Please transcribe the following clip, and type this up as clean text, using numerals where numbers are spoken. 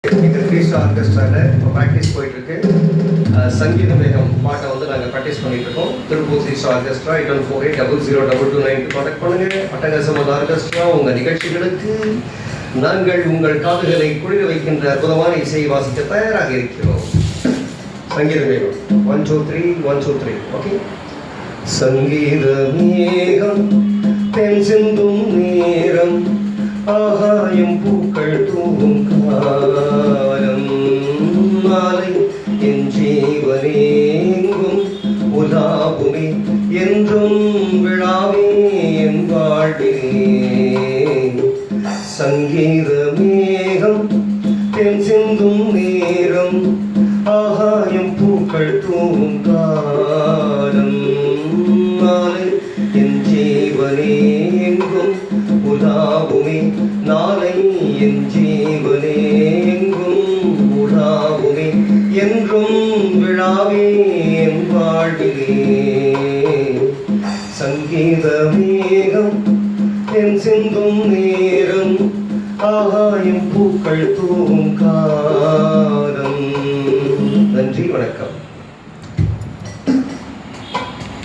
இந்த கிறிஸ்ட் ஆர்கெஸ்ட்ராவில் இப்போ ப்ராக்டிஸ் போயிட்டுருக்கு. சங்கீத மேகம் பாட்டை வந்து நாங்கள் ப்ராக்டிஸ் பண்ணிகிட்ருக்கோம். திருப்பூர் கிறிஸ்ட் ஆர்கெஸ்ட்ரா 8148002229 கான்டாக்ட் பண்ணுங்கள். அட்டகாசமான ஆர்கெஸ்ட்ரா உங்கள் நிகழ்ச்சிகளுக்கு நாங்கள் உங்கள் காதுகளை குளிர வைக்கின்ற அற்புதமான இசையை வாசிக்க தயாராக இருக்கிறோம். சங்கீத மேகம் 1 2 3 1 2 3 ஓகே. சங்கீத மேகம் தென் சிந்தும் நேரம் ஆகாயம் பூக்கள் தூவும் காலம் மாலை என் ஜீவனேங்கும் உலாவுமே என்றும் விழாவே என் வாழ்விலே. சங்கீத மேகம் தென் சிந்தும் நேரம் ஆகாயம் பூக்கள் தூவும் காலம் மாலை என் ஜீவனேங்கும் உலாவுமே நாளை என் ஜீவனேங்கும் உலாவுமே என்றும் விழாவே என் வாழ்விலே. சங்கீத மேகம் என் சிந்தும் நேரம் ஆகாயம் பூக்கள் தூவும் காலம்